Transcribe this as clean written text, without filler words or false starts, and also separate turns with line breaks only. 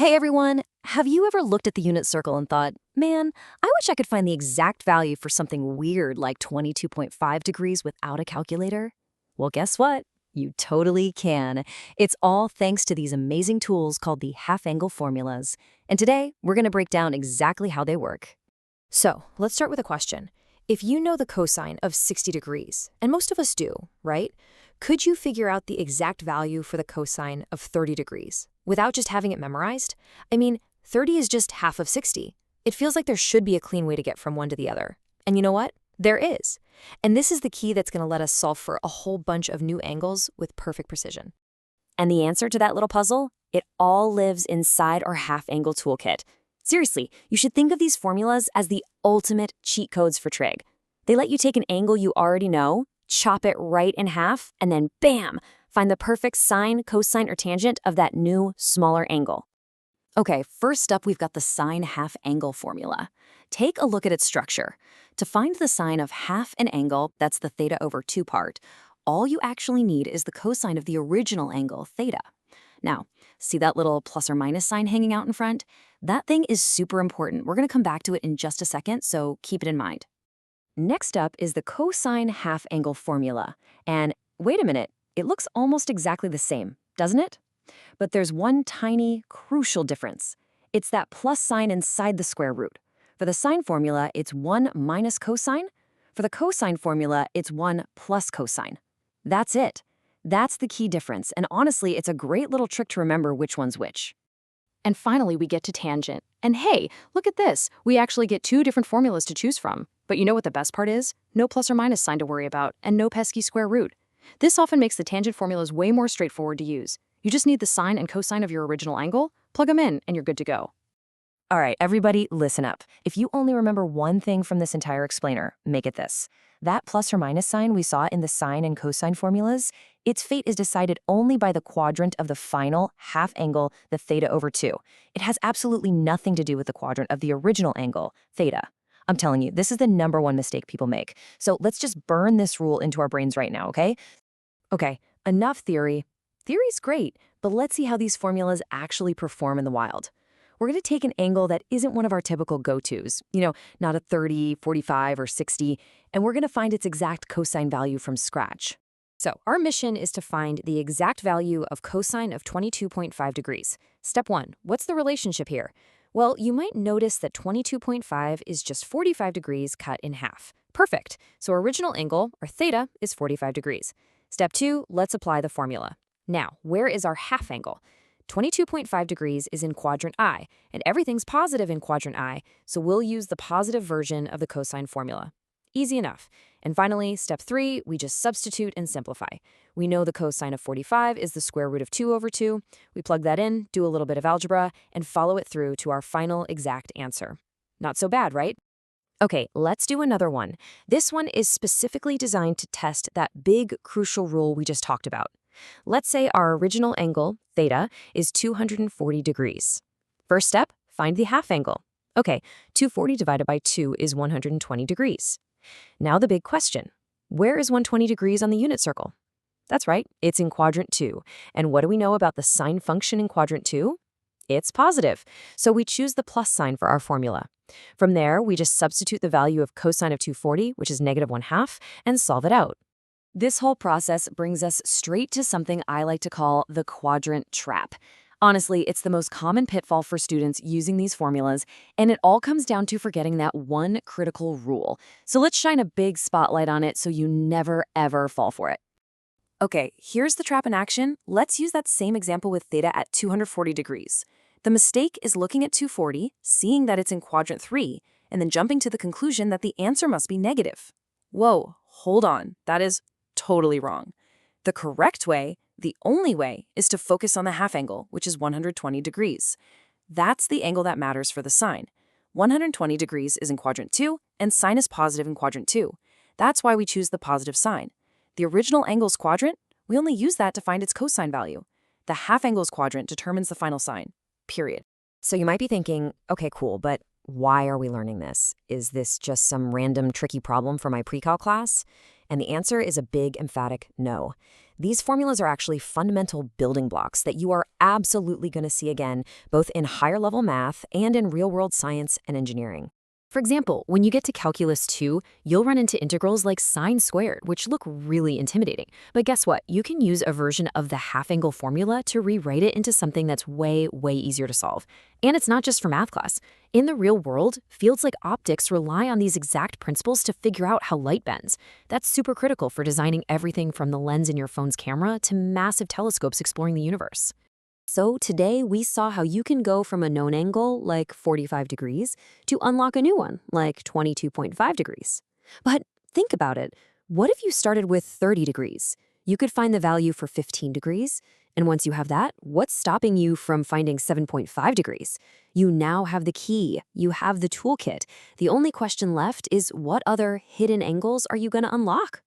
Hey everyone, have you ever looked at the unit circle and thought, man, I wish I could find the exact value for something weird like 22.5 degrees without a calculator? Well, guess what? You totally can. It's all thanks to these amazing tools called the half-angle formulas. And today, we're going to break down exactly how they work.
So, let's start with a question. If you know the cosine of 60 degrees, and most of us do, right? Could you figure out the exact value for the cosine of 30 degrees without just having it memorized? I mean, 30 is just half of 60. It feels like there should be a clean way to get from one to the other. And you know what? There is. And this is the key that's going to let us solve for a whole bunch of new angles with perfect precision.
And the answer to that little puzzle? It all lives inside our half-angle toolkit. Seriously, you should think of these formulas as the ultimate cheat codes for trig. They let you take an angle you already know, chop it right in half, and then bam, find the perfect sine, cosine, or tangent of that new, smaller angle. Okay, first up, we've got the sine half-angle formula. Take a look at its structure. To find the sine of half an angle, that's the theta over 2 part, all you actually need is the cosine of the original angle, theta. Now, see that little plus or minus sign hanging out in front? That thing is super important. We're going to come back to it in just a second, so keep it in mind. Next up is the cosine half-angle formula. And wait a minute, it looks almost exactly the same, doesn't it? But there's one tiny, crucial difference. It's that plus sign inside the square root. For the sine formula, it's 1 minus cosine. For the cosine formula, it's 1 plus cosine. That's it. That's the key difference, and honestly, it's a great little trick to remember which one's which.
And finally, we get to tangent. And hey, look at this. We actually get 2 different formulas to choose from. But you know what the best part is? No plus or minus sign to worry about, and no pesky square root. This often makes the tangent formulas way more straightforward to use. You just need the sine and cosine of your original angle, plug them in, and you're good to go.
All right, everybody, listen up. If you only remember one thing from this entire explainer, make it this. That plus or minus sign we saw in the sine and cosine formulas, its fate is decided only by the quadrant of the final half angle, the theta over 2. It has absolutely nothing to do with the quadrant of the original angle, theta. I'm telling you, this is the #1 mistake people make. So let's just burn this rule into our brains right now, okay? Okay, enough theory. Theory's great, but let's see how these formulas actually perform in the wild. We're going to take an angle that isn't one of our typical go-tos, not a 30, 45, or 60, and we're going to find its exact cosine value from scratch.
So our mission is to find the exact value of cosine of 22.5 degrees. Step 1, what's the relationship here? Well, you might notice that 22.5 is just 45 degrees cut in half. Perfect. So our original angle, or theta, is 45 degrees. Step 2, let's apply the formula. Now, where is our half angle? 22.5 degrees is in quadrant I, and everything's positive in quadrant I, so we'll use the positive version of the cosine formula. Easy enough. And finally, step 3, we just substitute and simplify. We know the cosine of 45 is the square root of 2 over 2. We plug that in, do a little bit of algebra, and follow it through to our final exact answer. Not so bad, right?
Okay, let's do another one. This one is specifically designed to test that big, crucial rule we just talked about. Let's say our original angle, theta, is 240 degrees. First step, find the half angle. Okay, 240 divided by 2 is 120 degrees. Now the big question, where is 120 degrees on the unit circle? That's right, it's in quadrant 2. And what do we know about the sine function in quadrant 2? It's positive, so we choose the plus sign for our formula. From there, we just substitute the value of cosine of 240, which is -1/2, and solve it out. This whole process brings us straight to something I like to call the quadrant trap. Honestly, it's the most common pitfall for students using these formulas, and it all comes down to forgetting that one critical rule. So let's shine a big spotlight on it so you never, ever fall for it. Okay, here's the trap in action. Let's use that same example with theta at 240 degrees. The mistake is looking at 240, seeing that it's in quadrant 3, and then jumping to the conclusion that the answer must be negative. Whoa, hold on, that is totally wrong. The correct way, the only way, is to focus on the half angle, which is 120 degrees. That's the angle that matters for the sine. 120 degrees is in quadrant 2, and sine is positive in quadrant 2. That's why we choose the positive sign. The original angle's quadrant, we only use that to find its cosine value. The half angle's quadrant determines the final sign, period. So you might be thinking, okay, cool, but why are we learning this? Is this just some random tricky problem for my pre-cal class? And the answer is a big, emphatic no. These formulas are actually fundamental building blocks that you are absolutely going to see again, both in higher level math and in real world science and engineering. For example, when you get to Calculus 2, you'll run into integrals like sine squared, which look really intimidating. But guess what? You can use a version of the half-angle formula to rewrite it into something that's way, way easier to solve. And it's not just for math class. In the real world, fields like optics rely on these exact principles to figure out how light bends. That's super critical for designing everything from the lens in your phone's camera to massive telescopes exploring the universe. So today we saw how you can go from a known angle, like 45 degrees, to unlock a new one, like 22.5 degrees. But think about it. What if you started with 30 degrees? You could find the value for 15 degrees. And once you have that, what's stopping you from finding 7.5 degrees? You now have the key. You have the toolkit. The only question left is what other hidden angles are you going to unlock?